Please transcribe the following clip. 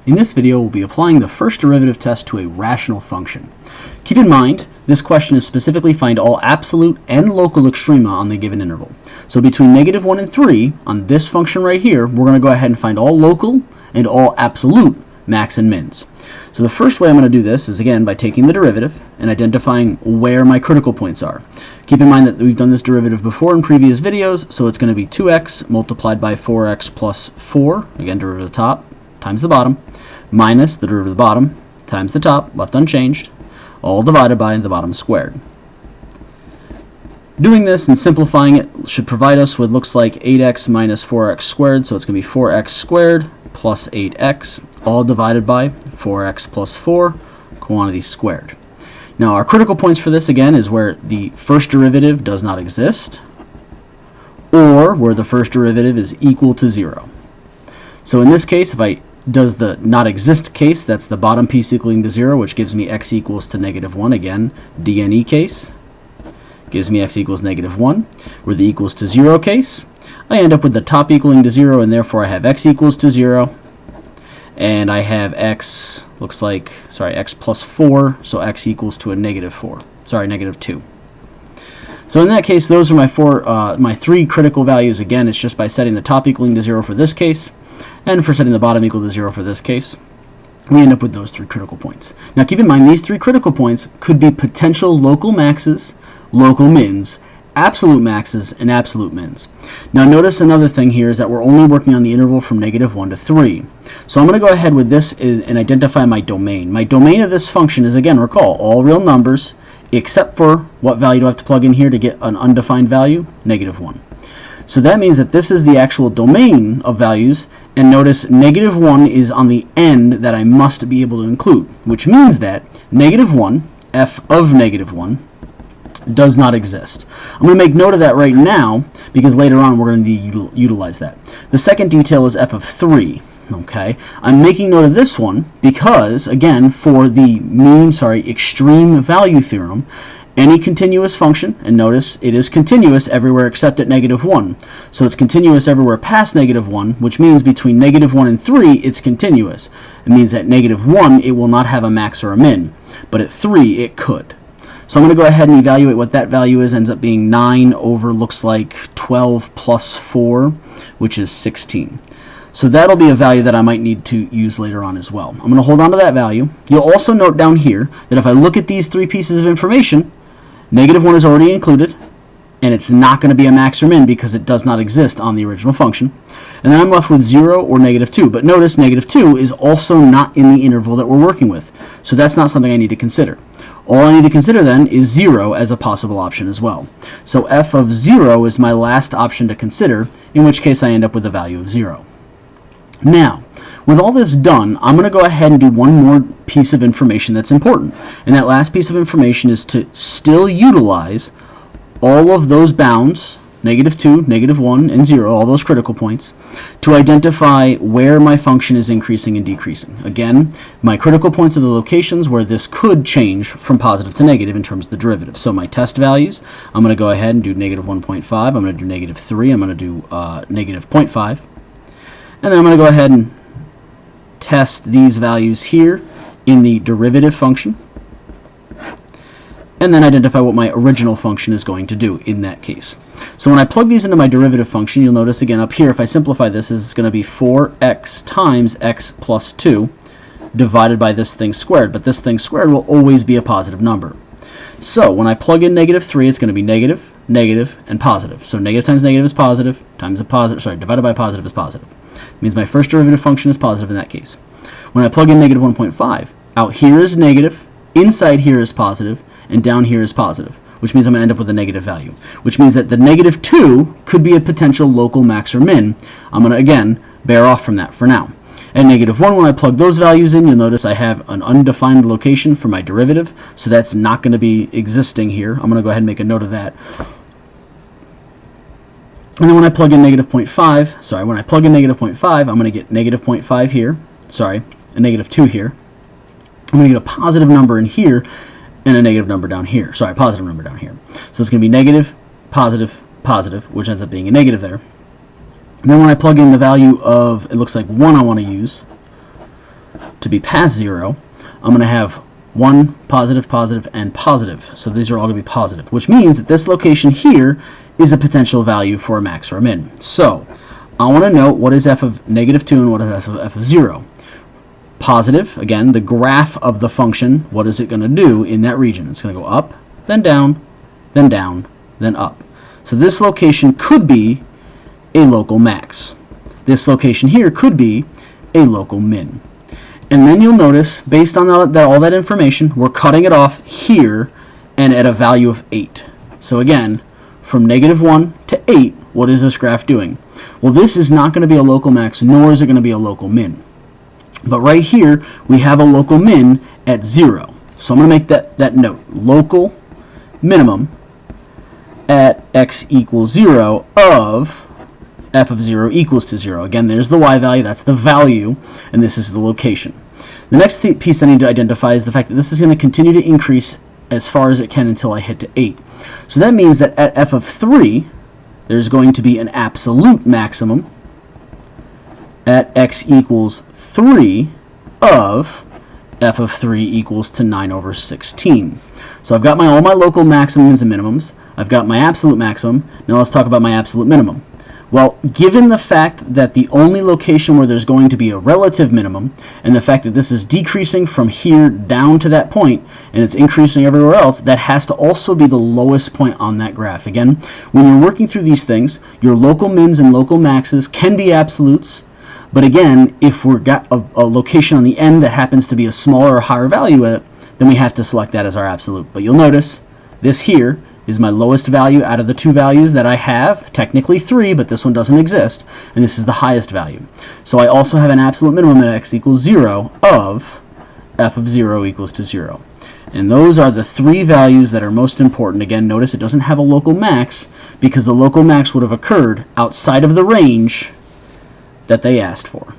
In this video, we'll be applying the first derivative test to a rational function. Keep in mind, this question is specifically find all absolute and local extrema on the given interval. So between -1 and 3, on this function right here, we're going to go ahead and find all local and all absolute max and mins. So the first way I'm going to do this is, again, by taking the derivative and identifying where my critical points are. Keep in mind that we've done this derivative before in previous videos, so it's going to be 2x multiplied by 4x plus 4, again, derivative of the top, times the bottom, minus the derivative of the bottom times the top, left unchanged, all divided by the bottom squared. Doing this and simplifying it should provide us with, looks like 8x minus 4x squared, so it's going to be 4x squared plus 8x, all divided by 4x plus 4, quantity squared. Now our critical points for this, again, is where the first derivative does not exist, or where the first derivative is equal to 0. So in this case, if I does the not exist case, that's the bottom piece equaling to 0, which gives me x equals to -1. Again, DNE case gives me x equals -1. Where the equals to 0 case, I end up with the top equaling to 0, and therefore I have x equals to 0, and I have x, looks like, x plus 4, so x equals to a -2. So in that case, those are my three critical values. Again, it's just by setting the top equaling to 0 for this case, and for setting the bottom equal to 0 for this case, we end up with those three critical points. Now keep in mind, these three critical points could be potential local maxes, local mins, absolute maxes, and absolute mins. Now notice another thing here is that we're only working on the interval from -1 to 3. So I'm going to go ahead with this and identify my domain. My domain of this function is, again, recall, all real numbers, except for what value do I have to plug in here to get an undefined value? -1. So that means that this is the actual domain of values, and notice -1 is on the end that I must be able to include, which means that -1, f of -1, does not exist. I'm going to make note of that right now, because later on we're going to utilize that. The second detail is f of 3. Okay, I'm making note of this one because, again, for the extreme value theorem, any continuous function, and notice it is continuous everywhere except at -1. So it's continuous everywhere past -1, which means between -1 and 3, it's continuous. It means at -1, it will not have a max or a min, but at 3, it could. So I'm going to go ahead and evaluate what that value is. Ends up being 9 over, looks like, 12 plus 4, which is 16. So that'll be a value that I might need to use later on as well. I'm going to hold on to that value. You'll also note down here that if I look at these three pieces of information, -1 is already included, and it's not going to be a max or min because it does not exist on the original function. And then I'm left with 0 or -2. But notice -2 is also not in the interval that we're working with. So that's not something I need to consider. All I need to consider then is 0 as a possible option as well. So f of 0 is my last option to consider, in which case I end up with a value of 0. Now, with all this done, I'm going to go ahead and do one more piece of information that's important. And that last piece of information is to still utilize all of those bounds, -2, -1, and 0, all those critical points, to identify where my function is increasing and decreasing. Again, my critical points are the locations where this could change from positive to negative in terms of the derivative. So my test values, I'm going to go ahead and do -1.5, I'm going to do -3, I'm going to do -0.5. And then I'm going to go ahead and test these values here in the derivative function, and then identify what my original function is going to do in that case. So when I plug these into my derivative function, you'll notice again up here, if I simplify this, is going to be 4x times x plus 2 divided by this thing squared, but this thing squared will always be a positive number. So when I plug in -3, it's going to be negative, negative, and positive. So negative times negative is positive, times a positive, divided by positive is positive. It means my first derivative function is positive in that case. When I plug in -1.5, out here is negative, inside here is positive, and down here is positive, which means I'm going to end up with a negative value, which means that the -2 could be a potential local max or min. I'm going to, again, bear off from that for now. At -1, when I plug those values in, you'll notice I have an undefined location for my derivative, so that's not going to be existing here. I'm going to go ahead and make a note of that. And then when I plug in -0.5, when I plug in -0.5, I'm going to get -0.5 here, a -2 here. I'm going to get a positive number in here, and a negative number down here. Positive number down here. So it's going to be negative, positive, positive, which ends up being a negative there. And then when I plug in the value of, it looks like 1 I want to use, to be past 0, I'm going to have 1, positive, positive, and positive. So these are all going to be positive, which means that this location here is a potential value for a max or a min. So I want to note what is f of -2 and what is f of 0. Positive, again, the graph of the function, what is it going to do in that region? It's going to go up, then down, then down, then up. So this location could be a local max. This location here could be a local min. And then you'll notice, based on all that information, we're cutting it off here and at a value of 8. So again, from -1 to 8, what is this graph doing? Well, this is not going to be a local max, nor is it going to be a local min. But right here, we have a local min at 0. So I'm going to make that note. Local minimum at x equals 0 of f of 0 equals to 0. Again, there's the y value, that's the value, and this is the location. The next piece I need to identify is the fact that this is going to continue to increase as far as it can until I hit to 8. So that means that at f of 3, there's going to be an absolute maximum at x equals 3 of f of 3 equals to 9 over 16. So I've got all my local maximums and minimums. I've got my absolute maximum. Now let's talk about my absolute minimum. Well, given the fact that the only location where there's going to be a relative minimum, and the fact that this is decreasing from here down to that point, and it's increasing everywhere else, that has to also be the lowest point on that graph. Again, when you're working through these things, your local mins and local maxes can be absolutes, but again, if we've got a location on the end that happens to be a smaller or higher value at it, then we have to select that as our absolute. But you'll notice this here is my lowest value out of the two values that I have, technically 3, but this one doesn't exist, and this is the highest value. So I also have an absolute minimum at x equals 0 of f of 0 equals to 0. And those are the 3 values that are most important. Again, notice it doesn't have a local max because the local max would have occurred outside of the range that they asked for.